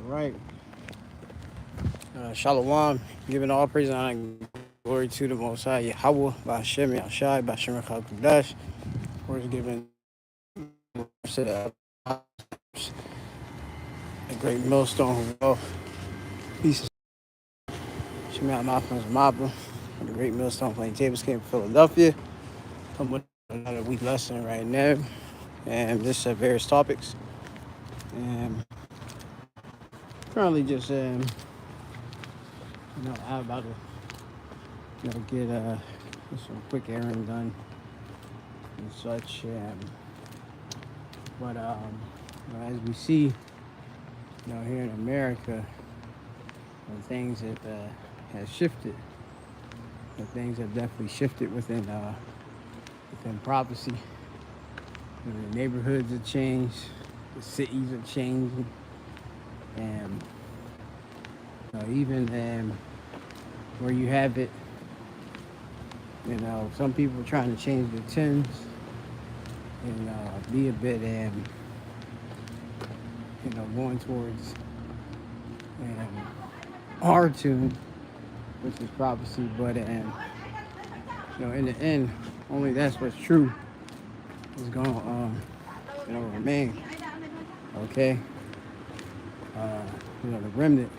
right. Shalom. Giving all praise and honor and glory to the Most High Yahweh, Ba'Shem Yahshai, Ba'Shem Chakadash. We're giving to the great millstone of wealth. Peace. Shemai Malcolm's Mabba. The great millstone playing tables came from Philadelphia. Come with another week lesson right now. And this various topics. And currently just I'm about to get some quick errand done and such. But as we see, here in America, things have shifted. Things have definitely shifted within prophecy. The neighborhoods have changed, the cities are changing, and even where you have it, some people are trying to change their tunes and be a bit, going towards our tune, which is prophecy. But in the end, only that's what's true is going to remain. Okay. The remnant.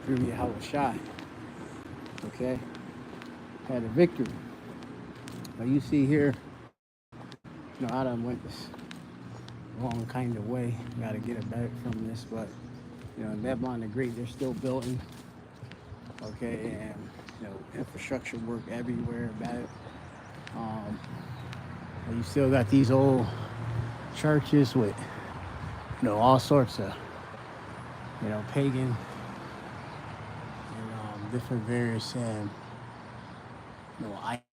Through Yahweh Shai, okay, had a victory. Now you see here, I done went this wrong kind of way. Got to get it back from this, but in Babylon the Great, they're still building, okay, and infrastructure work everywhere about it. You still got these old churches with, all sorts of, pagan. Different various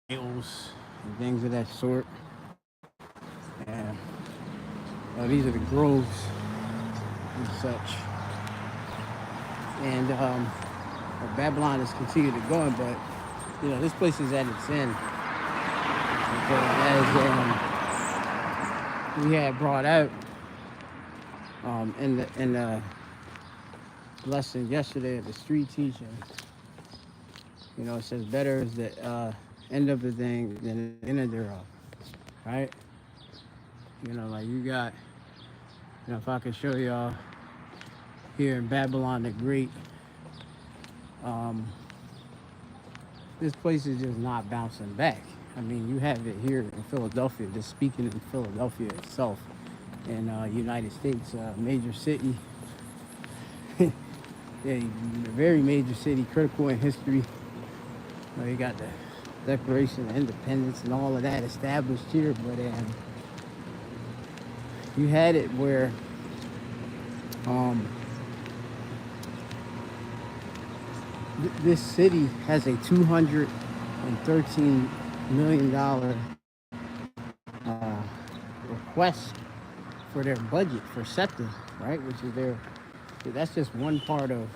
idols and things of that sort. And these are the groves and such. And Babylon has continued to go, but this place is at its end. As we had brought out in the lesson yesterday of the street teaching. It says better is the end of the thing than the end thereof, right? Like you got, if I could show y'all here in Babylon the Great, this place is just not bouncing back. I mean, you have it here in Philadelphia, just speaking in Philadelphia itself, in United States, major city. Yeah, a very major city, critical in history. You got the Declaration of Independence and all of that established here, but you had it where this city has a $213 million request for their budget for SEPTA, right? Which is that's just one part of,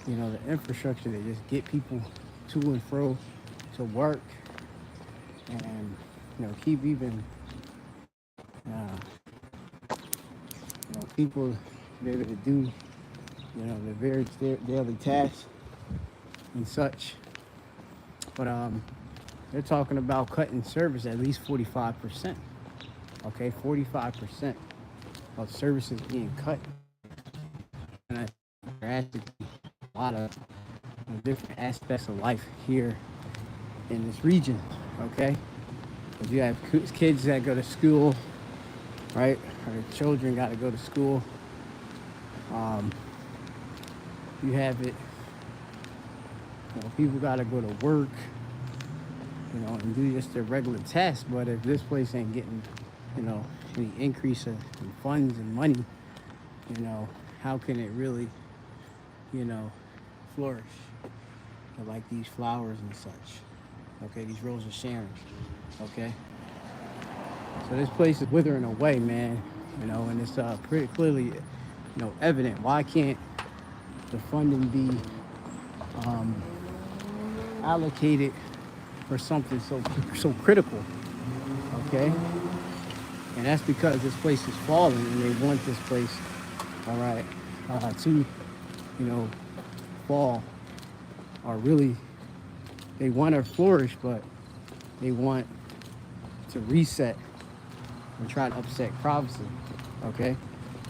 the infrastructure that just get people to and fro to work and, keep even, people be able to do, their various daily tasks and such. But they're talking about cutting service at least 45%. Okay, 45% of services being cut. And there has to be a lot of different aspects of life here in this region, okay? Because you have kids that go to school, right? Or children got to go to school. You have it, people got to go to work, and do just their regular tasks. But if this place ain't getting, any increase in funds and money, how can it really, flourish? Like these flowers and such, okay? These roses of Sharon, okay? So this place is withering away, man, and it's pretty clearly, evident. Why can't the funding be allocated for something so critical, okay? And that's because this place is falling, and they want this place all right, to, you know, fall, are really, they want to flourish, but they want to reset and try to upset prophecy, okay?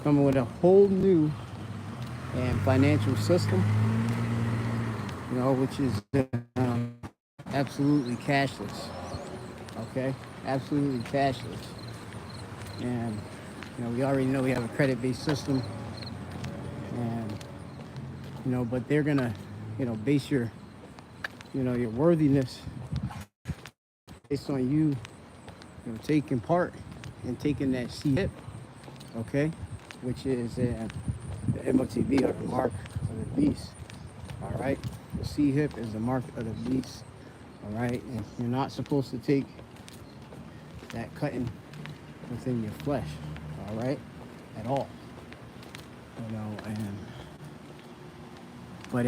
Coming with a whole new and financial system, you know, which is absolutely cashless, okay? Absolutely cashless. And, you know, we already know we have a credit-based system, and, you know, but they're gonna, you know, base your, you know, your worthiness based on you, you know, taking part and taking that C-HIP, okay, which is the MOTB, or the mark of the beast, all right? The C-HIP is the mark of the beast, all right? And you're not supposed to take that cutting within your flesh, all right, at all, you know, and but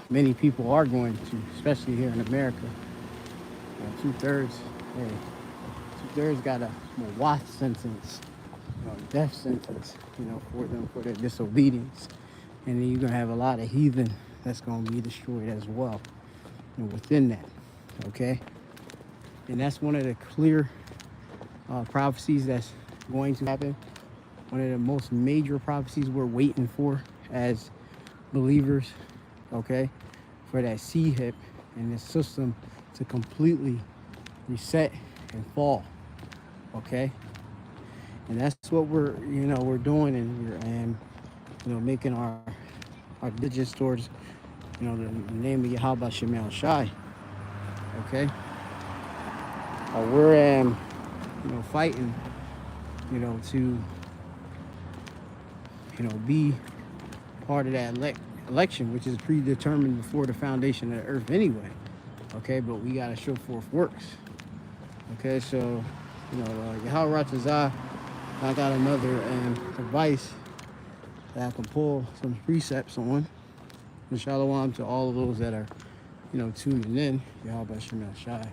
many people are going to, especially here in America. Two-thirds, hey, two-thirds got a Wath sentence, you know, death sentence, you know, for them, for their disobedience. And then you're gonna have a lot of heathen that's gonna be destroyed as well, you know, within that, okay? And that's one of the clear prophecies that's going to happen. One of the most major prophecies we're waiting for as believers, okay, for that C-HIP and this system to completely reset and fall, okay? And that's what we're, you know, we're doing, and you know, making our diligence towards, you know, the name of Yahweh Shemal Shai, okay? We're you know, fighting, you know, to, you know, be part of that election, which is predetermined before the foundation of the earth anyway, okay? But we got to show forth works, okay? So, you know, Yahweh Ratazah, I got another advice that I can pull some precepts on. And shalom to all of those that are, you know, tuning in. Yahweh Shemal Shai,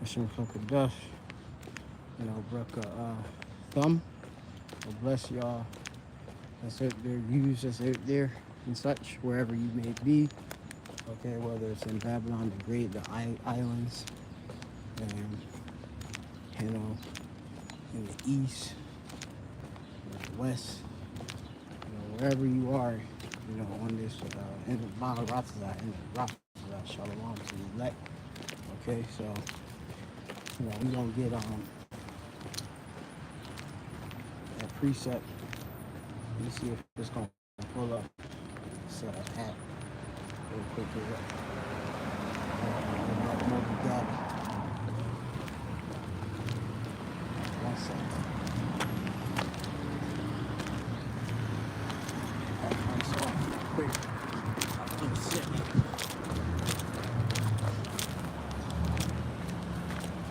Hashem Chokadash, you know, Bracha Thumb. So bless y'all that's out there, views that's out there and such, wherever you may be. Okay, whether it's in Babylon the Great, the islands, and, you know, in the east, in the west, you know, wherever you are, you know, on this, in the Maharatazah, in the Ratazah, Shalom to the elect. Okay, so, you know, we're gonna get that precept. Let me see if it's gonna pull up this app real quick here. One second.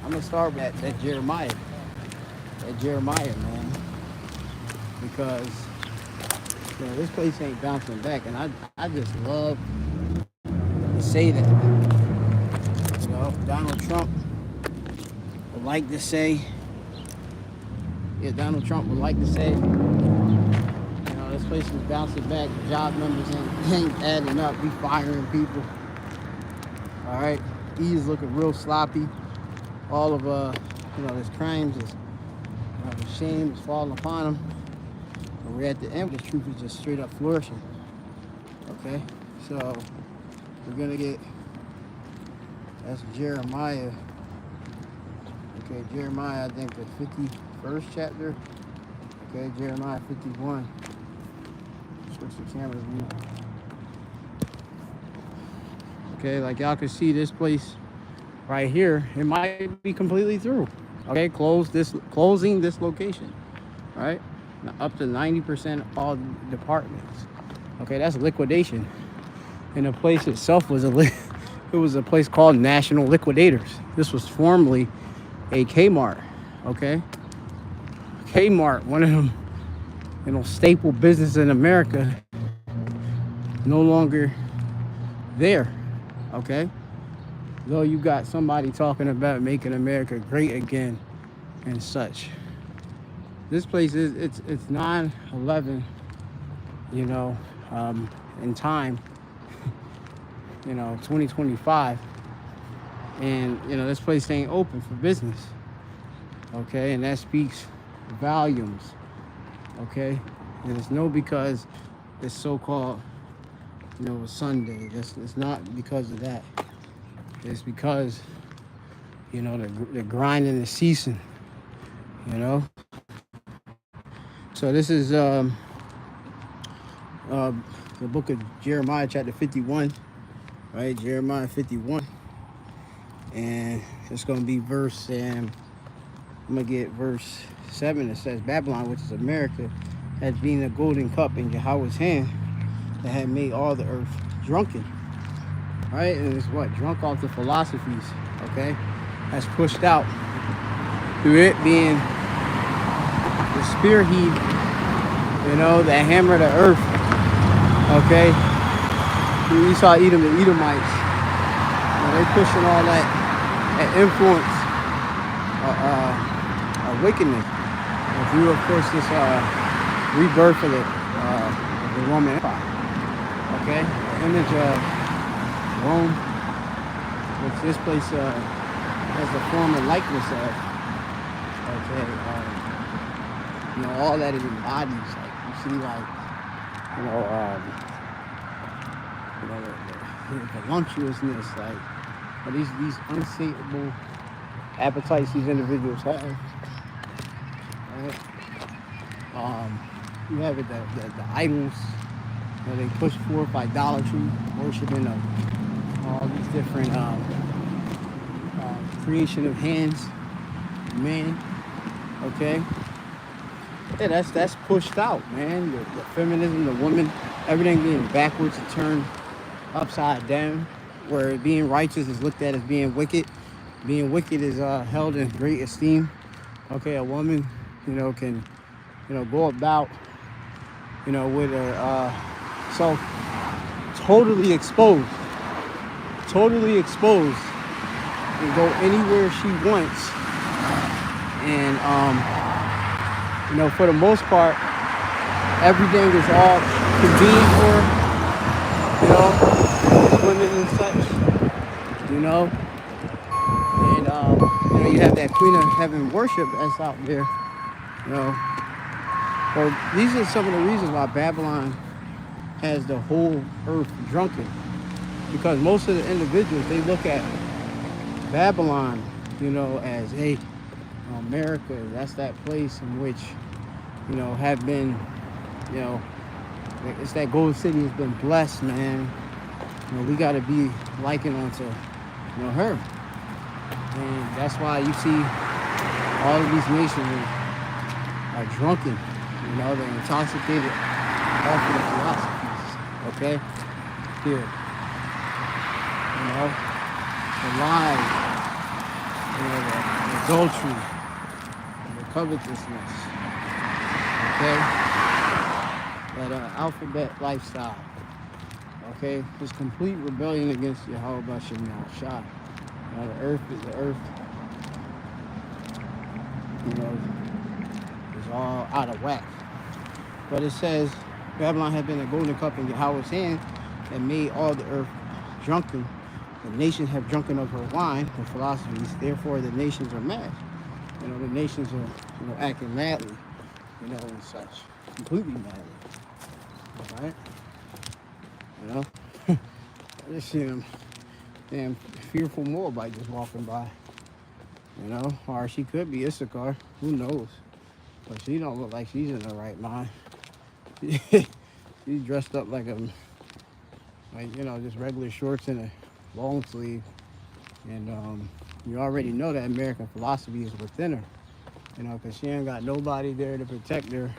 I'm gonna start with that Jeremiah. That Jeremiah, man. Because, you know, this place ain't bouncing back, and I just love to say that. You know, Donald Trump would like to say, Donald Trump would like to say, you know, this place is bouncing back, job numbers ain't adding up, we firing people. All right, he is looking real sloppy. All of you know, his crimes is shame is falling upon him. And we're at the end. The truth is just straight up flourishing. Okay, so we're gonna get, that's Jeremiah. Okay, Jeremiah, I think the 51st chapter. Okay, Jeremiah 51. Switch the camera view. Okay, like y'all can see, this place right here, it might be completely through. Okay, closing this location. All right, now up to 90% of all departments. Okay, that's liquidation. And the place itself was it was a place called National Liquidators. This was formerly a Kmart. Okay, Kmart, one of them, you know, staple business in America, no longer there. Okay, though you got somebody talking about making America great again and such. This place is, it's 9/11 you know, in time, 2025, and this place ain't open for business. Okay, and that speaks volumes. Okay, and it's no because it's so-called Sunday. It's not because of that. It's because the grind and the ceasing. So this is the book of Jeremiah, chapter 51, right? Jeremiah 51, and it's going to be verse, and I'm going to get verse 7. It says, Babylon, which is America, has been a golden cup in Yahweh's hand that had made all the earth drunken, right? And it's what? Drunk off the philosophies, okay? That's pushed out through it being the spear heat, that hammer the earth, okay? You saw Edom, the Edomites, they pushing all that influence of wickedness. And through, of course, this rebirth of the Roman Empire, okay? The image of Rome, which this place has the form and likeness of, okay? All that it embodies, like you see, like the voluptuousness, like these unsatiable appetites these individuals have. Right? You have it the idols, they push forth idolatry, worshiping of all these different creation of hands, man. Okay. Yeah, that's pushed out, man. The feminism, the woman, everything being backwards and turned upside down, where being righteous is looked at as being wicked. Being wicked is held in great esteem. Okay, a woman, can, go about, with her self totally exposed, and go anywhere she wants, and for the most part, everything is all convenient for, women and such, and, you have that Queen of Heaven worship that's out there, Well, these are some of the reasons why Babylon has the whole earth drunken, because most of the individuals, they look at Babylon, as, hey, America, that's that place in which, have been, it's that gold city has been blessed, man. We got to be liking onto, her. And that's why you see all of these nations are drunken, they're intoxicated off of the philosophies, okay? Here, the lies, the adultery, the covetousness, okay? That alphabet lifestyle, okay? This complete rebellion against Yahweh Bashem Shah. The earth is all out of whack. But it says, Babylon had been a golden cup in Yahweh's hand and made all the earth drunken. The nations have drunken of her wine, her philosophies. Therefore, the nations are mad. The nations are acting madly, and such. Completely madly. All right? I just see them damn fearful Moabite just walking by. Or she could be Issachar. Who knows? But she don't look like she's in her right mind. She's dressed up like just regular shorts and a long sleeve. And you already know that American philosophy is within her. Because she ain't got nobody there to protect her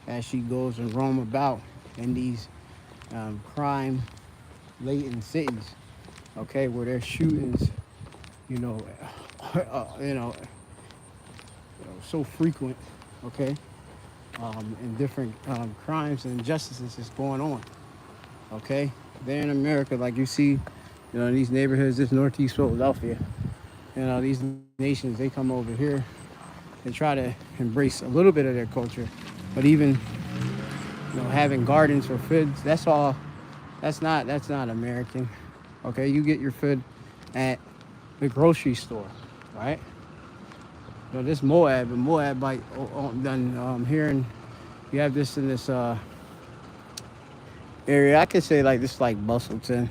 as she goes and roam about in these crime-laden cities. Okay, where there's shootings, so frequent, okay, and different crimes and injustices is going on, okay? There in America, like you see, in these neighborhoods, this Northeast Philadelphia, these nations, they come over here and try to embrace a little bit of their culture, but even you know, having gardens for foods. That's all. That's not American. Okay, you get your food at the grocery store, right? You know, this Moab and Moabite done here, and you have this in this area. I could say like this, like Bustleton.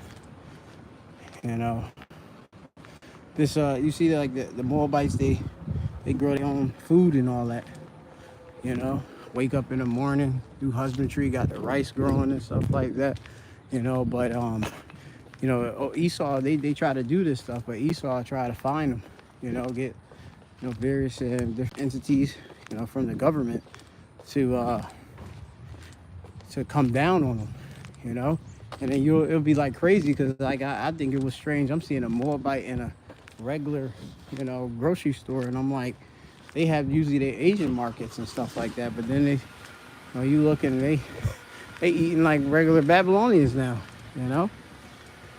You know, this you see like the Moabites, they grow their own food and all that. You know, wake up in the morning, do husbandry, got the rice growing and stuff like that. You know, but you know, Esau, they try to do this stuff, but Esau try to find them. You know, get, you know, various different entities, you know, from the government to come down on them. You know, and then it'll be like crazy because like I think it was strange. I'm seeing a Moabite in a regular, you know, grocery store, and I'm like, they have usually their Asian markets and stuff like that, but then they, you know, you look and they eating like regular Babylonians now, you know.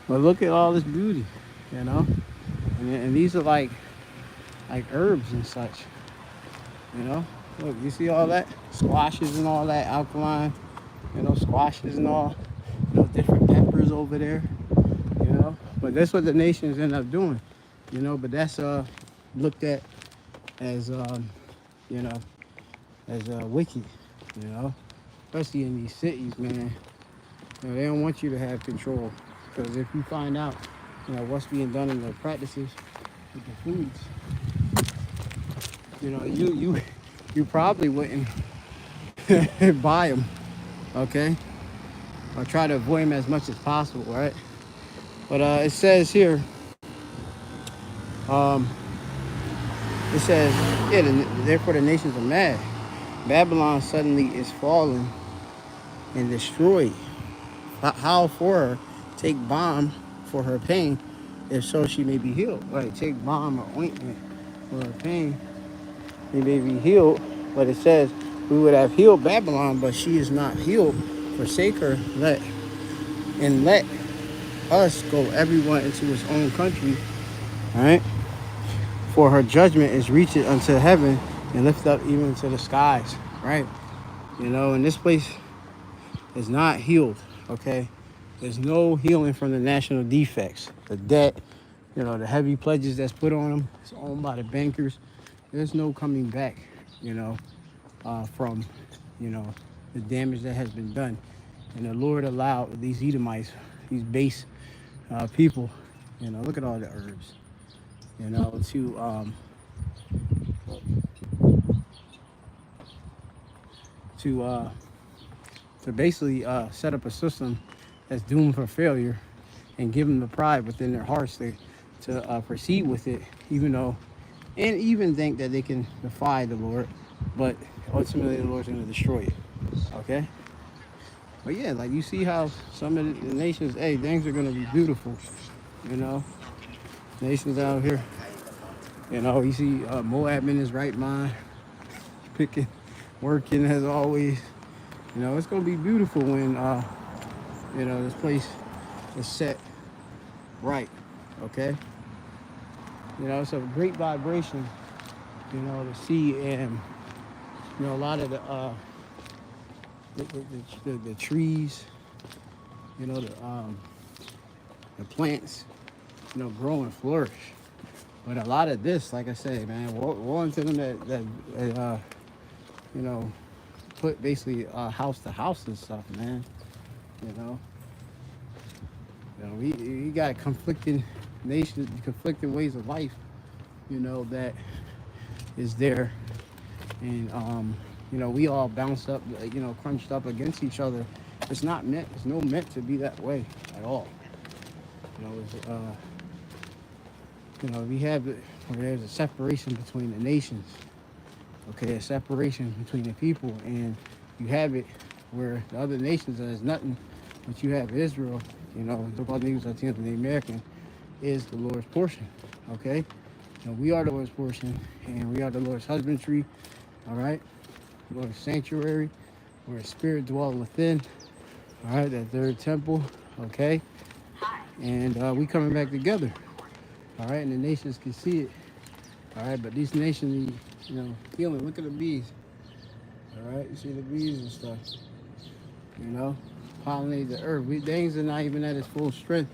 But look at all this beauty, you know, and these are like herbs and such, you know. Look, you see all that squashes and all that alkaline, you know, squashes and all, you know, different peppers over there, you know. But that's what the nations end up doing, you know. But that's looked at as you know, as wicked, you know, especially in these cities, man. You know, they don't want you to have control, because if you find out, you know, what's being done in the practices with the foods, you know, you probably wouldn't buy them, okay, or try to avoid them as much as possible, right? But it says here, um, it says, yeah, therefore the nations are mad. Babylon suddenly is fallen and destroyed. How for her? Take balm for her pain, if so she may be healed. Right, take balm or ointment for her pain, she may be healed. But it says, we would have healed Babylon, but she is not healed. Forsake her, let us go everyone into his own country. All right. For her judgment is reached unto heaven and lift up even to the skies. Right. You know, and this place is not healed. Okay. There's no healing from the national defects, the debt, you know, the heavy pledges that's put on them. It's owned by the bankers. There's no coming back, you know, from, you know, the damage that has been done. And the Lord allowed these Edomites, these base people, you know, look at all the herbs, you know, to basically set up a system that's doomed for failure, and give them the pride within their hearts to proceed with it, even though, and even think that they can defy the Lord, but ultimately the Lord's going to destroy it. Okay? But yeah, like you see how some of the nations, hey, things are going to be beautiful, you know, nations out here, you know, you see Moab in his right mind, picking, working as always, you know, it's going to be beautiful when, you know, this place is set right, okay? You know, it's a great vibration, you know, to see, and, you know, a lot of the trees, you know, the plants, you know, grow and flourish. But a lot of this, like I say, man, woe unto them that you know, put basically house to house and stuff, man. You know, we got conflicting nations, conflicting ways of life, you know, that is there, and you know, we all bounced up, you know, crunched up against each other. It's not meant. It's no meant to be that way at all. You know, it's, you know, there's a separation between the nations. Okay, a separation between the people, and you have it where the other nations there's nothing, but you have Israel. You know, the News the American is the Lord's portion. Okay, you know, we are the Lord's portion, and we are the Lord's husbandry. All right, Lord's sanctuary, where His Spirit dwells within. All right, that third temple. Okay, and we coming back together. All right, and the nations can see it. All right, but these nations need, you know, healing. Look at the bees. All right, you see the bees and stuff. you know, pollinate the earth. Things are not even at its full strength.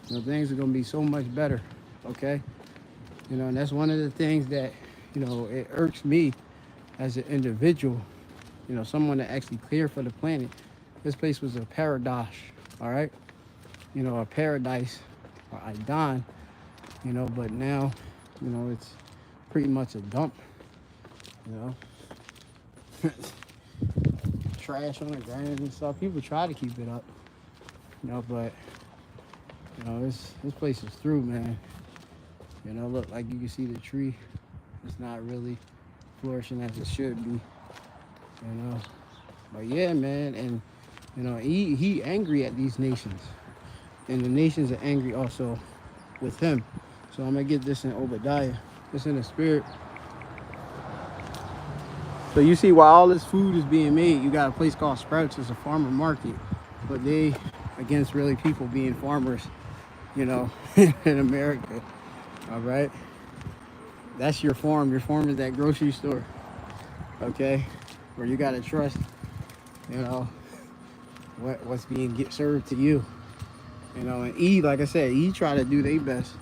You know, things are going to be so much better, okay? You know, and that's one of the things that, you know, it irks me as an individual, you know, someone that actually cared for the planet. This place was a paradise, all right? You know, a paradise, or Idan, you know, but now, you know, it's pretty much a dump, you know. Trash on the ground and stuff. People try to keep it up, you know, but, you know, this place is through, man. You know, look, like you can see the tree. It's not really flourishing as it should be, you know. But yeah, man, and, you know, he angry at these nations. And the nations are angry also with him. So I'm going to get this in Obadiah. This in the spirit. So you see, while all this food is being made, you got a place called Sprouts. It's a farmer market. But they against really people being farmers, you know, in America. All right? That's your farm. Your farm is that grocery store. Okay? Where you got to trust, you know, what's being served to you. You know, and like I said, try to do their best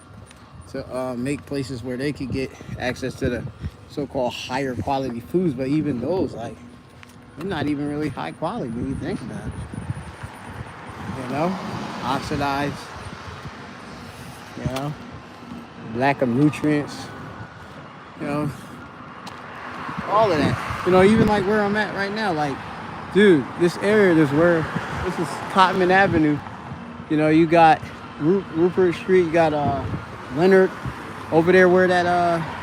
to make places where they could get access to the so-called higher quality foods, but even those, like, they're not even really high quality when you think about it. You know, oxidized, you know, lack of nutrients, you know, all of that. You know, even like where I'm at right now, like, dude, this area, this is Cotman Avenue. You know, you got Rupert Street, you got Leonard over there where that,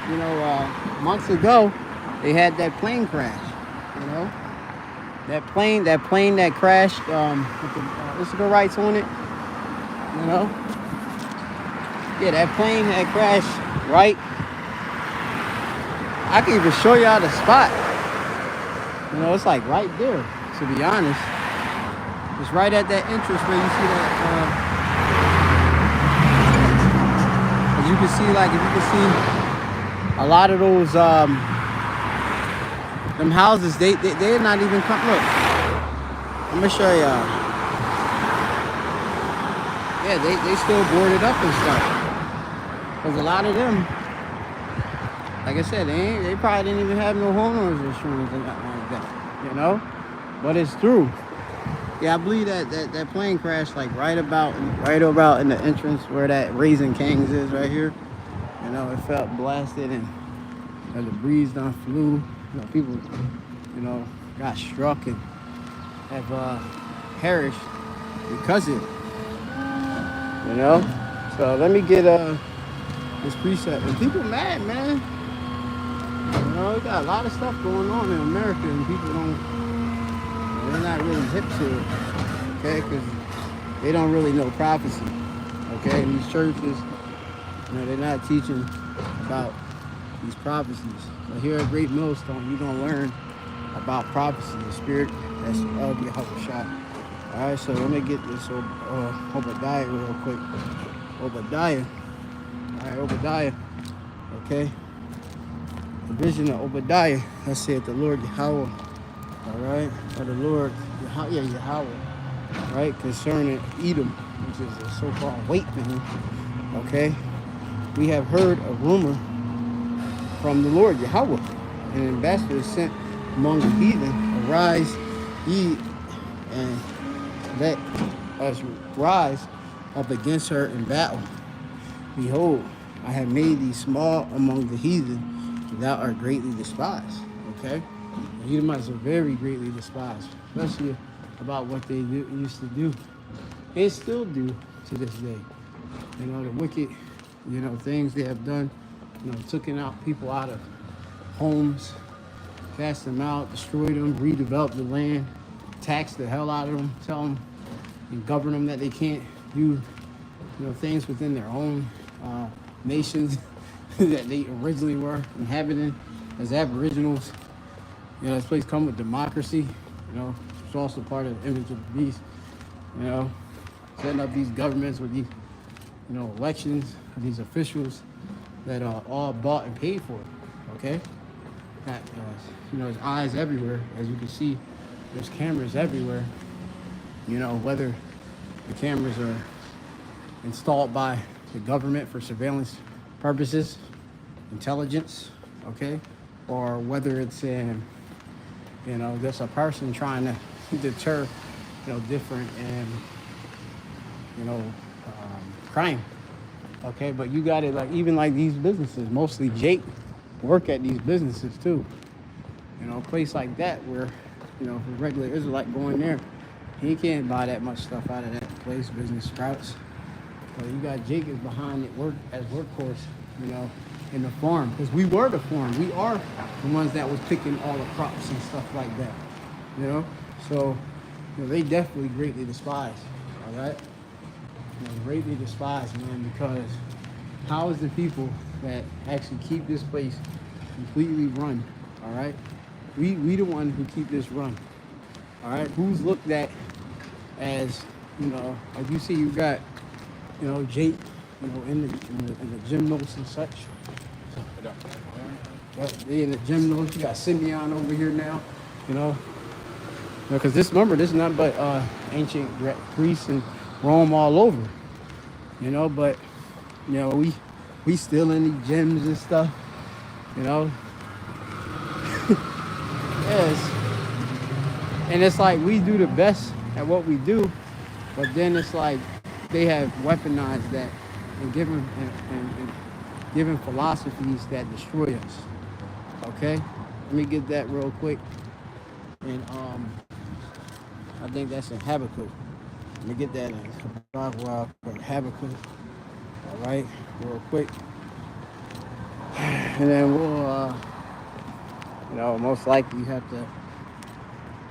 you know, months ago, they had that plane crash, you know? That plane that crashed, with the Israel rights on it, you know? Yeah, that plane that crashed, right? I can even show y'all the spot. You know, it's like right there, to be honest. It's right at that entrance where you see that, as you can see, like, if you can see a lot of those, them houses, they're not even come, look, I'm gonna show y'all. Yeah, they still boarded up and stuff. Because a lot of them, like I said, they probably didn't even have no homeowners insurance and nothing like that, you know? But it's through. Yeah, I believe that plane crashed like right about in the entrance where that Raising Kings is right here. You know, it felt blasted and the breeze done flew. You know, people, you know, got struck and have perished because of it. You know? So let me get this preset. And people mad, man. You know, we got a lot of stuff going on in America and people they're not really hip to it, okay? Because they don't really know prophecy, okay? In these churches, you know, they're not teaching about these prophecies. But here at Great Millstone, you're going to learn about prophecy, the spirit that's of Yahushua. All right, so let me get this Obadiah real quick. Obadiah. All right, Obadiah, okay? The vision of Obadiah, I said the Lord Yahweh. All right, or the Lord, Yahweh, right, concerning Edom, which is a so-called white man, okay? We have heard a rumor from the Lord Yahweh, an ambassador is sent among the heathen. Arise, ye, and let us rise up against her in battle. Behold, I have made thee small among the heathen, thou art greatly despised, okay? The Edomites are very greatly despised, especially about what they used to do. They still do to this day. You know, the wicked, you know, things they have done, you know, taking out people out of homes, cast them out, destroy them, redevelop the land, tax the hell out of them, tell them and govern them that they can't do, you know, things within their own nations that they originally were inhabiting as aboriginals. You know, this place come with democracy, you know, it's also part of the image of the beast, you know, setting up these governments with these, you know, elections of these officials that are all bought and paid for, okay? Got, you know, there's eyes everywhere, as you can see, there's cameras everywhere, You know, whether the cameras are installed by the government for surveillance purposes, intelligence, okay, or whether it's in, you know, just a person trying to deter, you know, different and, you know, crime, okay. But you got it, like, even like these businesses, mostly Jake work at these businesses too. You know, a place like that where, you know, for regular Israelite going there, he can't buy that much stuff out of that place, Business Sprouts. But you got Jake is behind it as workhorse, you know, in the farm. Because we were the farm. We are the ones that was picking all the crops and stuff like that. You know? So, you know, they definitely greatly despise. All right? You know, greatly despise, man, because how is the people that actually keep this place completely run? All right? We the one who keep this run. All right? Who's looked at as, you know, like you see, you got, you know, Jake, you know, in the gym notes and such. They in the gym notes. You got Simeon over here now, you know, because this is not but ancient Greece and Rome all over, you know. But you know, we still in the gyms and stuff, you know. Yes, and it's like we do the best at what we do, but then it's like they have weaponized that and given philosophies that destroy us. Okay, let me get that real quick, and I think that's in Habakkuk. Let me get that in Habakkuk. All right, real quick, and then we'll you know, most likely you have to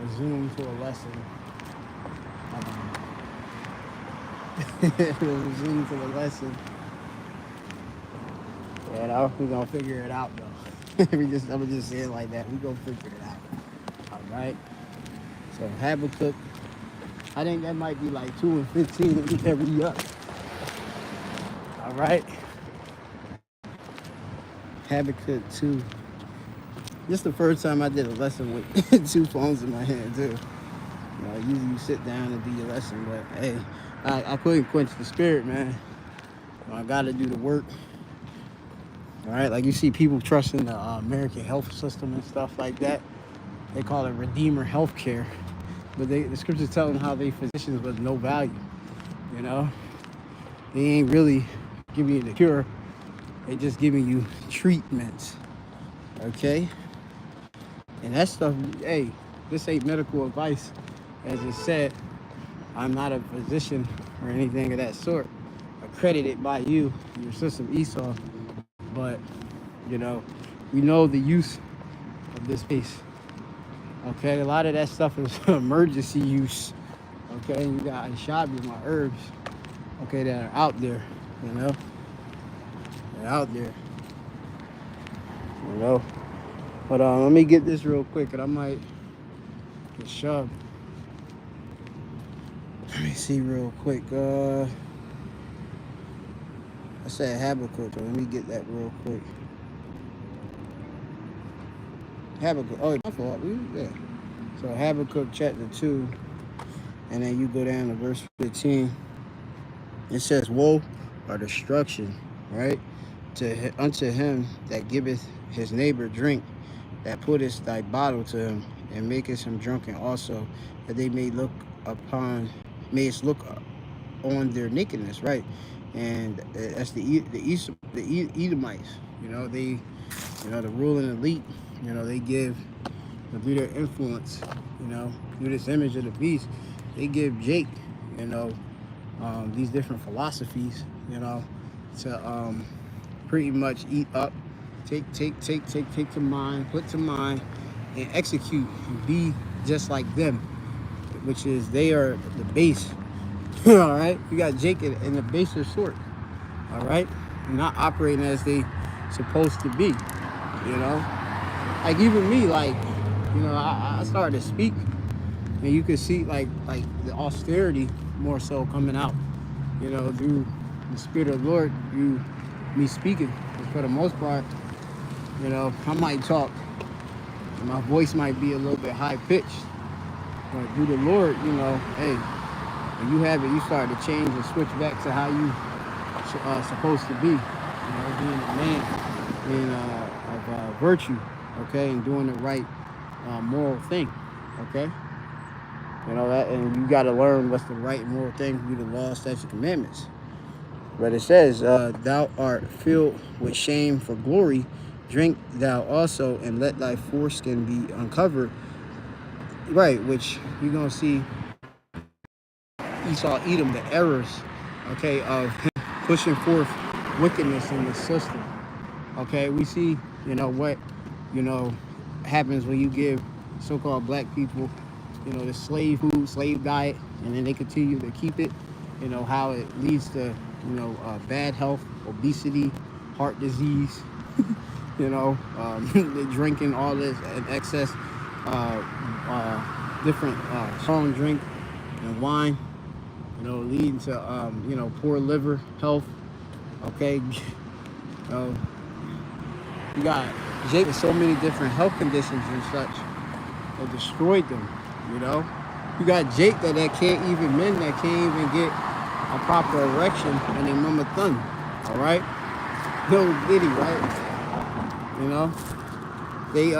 resume to a lesson. Resume to the lesson. You know, we're gonna figure it out though. I'm gonna just say it like that. We're gonna figure it out. All right. So Habakkuk, I think that might be like 2 and 15. Let me carry up. All right. Habakkuk 2. This is the first time I did a lesson with 2 phones in my hand too. You know, usually you sit down and do your lesson, but hey, I couldn't quench the spirit, man. I gotta do the work. All right, like you see people trusting the American health system and stuff like that. They call it Redeemer Healthcare, but the scriptures tell them how they physicians with no value. You know, they ain't really giving you the cure. They just giving you treatments. Okay, and that stuff. Hey, this ain't medical advice, as it said. I'm not a physician or anything of that sort, accredited by you, your system, Esau. But, you know, we know the use of this space. Okay, a lot of that stuff is emergency use. Okay, you got Ishabi, my herbs, okay, that are out there, you know. They're out there, you know. But let me get this real quick, and I might get shoved. Let me see real quick. I said Habakkuk, so let me get that real quick. Habakkuk, oh, my fault. Yeah. So Habakkuk chapter 2, and then you go down to verse 15. It says, woe or destruction, right? Unto him that giveth his neighbor drink, that putteth thy bottle to him, and maketh him drunken also, that they may look on their nakedness, right? And that's the Edomites, you know, they, you know, the ruling elite, you know, they give, through their influence, you know, through this image of the beast, they give Jake, you know, these different philosophies, you know, to pretty much eat up, take to mind, put to mind, and execute, and be just like them, which is they are the base. All right, you got Jake in the baser sort. All right, not operating as they supposed to be. You know, like even me, like, you know, I started to speak, and you could see like the austerity more so coming out. You know, through the Spirit of the Lord, through me speaking. But for the most part, you know, I might talk, and my voice might be a little bit high pitched, but through the Lord, you know, hey. When you have it, you start to change and switch back to how you supposed to be. You know, being a man, being of virtue, okay, and doing the right moral thing, okay. You know that, and you got to learn what's the right moral thing, be the law, statutes, and commandments. But it says, "Thou art filled with shame for glory. Drink thou also, and let thy foreskin be uncovered." Right, which you're gonna see Esau, Edom, the errors, okay, of him pushing forth wickedness in the system. Okay, we see, what, you know, happens when you give so-called black people, the slave food, slave diet, and then they continue to keep it. How it leads to, bad health, obesity, heart disease. They're drinking all this in excess, different strong drink and wine. Leading to poor liver health. Okay, you got Jake with so many different health conditions and such that destroyed them. You got Jake that can't even men that can't even get a proper erection and they mama thun. All right, little bitty, right? They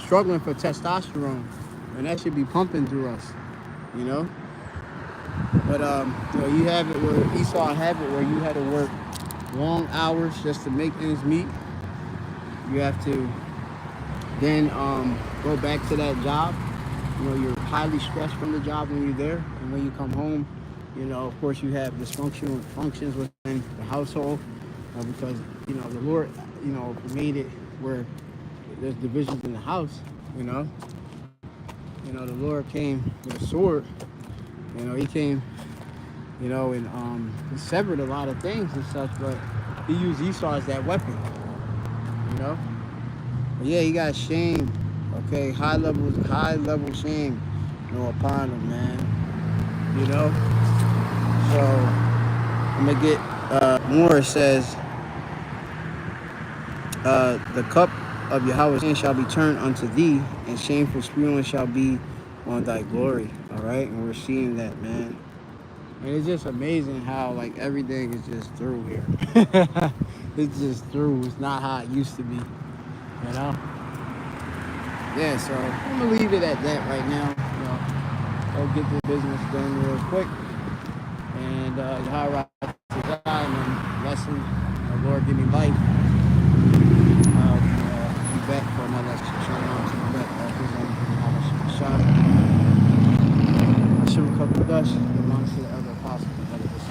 struggling for testosterone, and that should be pumping through us. But you have it where Esau have it where you had to work long hours just to make ends meet. You have to then go back to that job. You're highly stressed from the job when you're there, and when you come home, of course you have dysfunctional functions within the household because the Lord made it where there's divisions in the house. The Lord came with a sword. He came, and he severed a lot of things and such, but he used Esau as that weapon, But yeah, he got shame, okay, high level shame, upon him, man, So I'm gonna get more. It says, the cup of Yahweh's hand shall be turned unto thee, and shameful spewing shall be on thy glory. All right, and we're seeing that, man. And it's just amazing how everything is just through here. It's just through. It's not how it used to be, Yeah, so I'm gonna leave it at that right now. Go get the business done real quick, and Yahweh to God and lesson. Lord, give me life. I'll be back for another lesson. Shalom. I should recover the dust.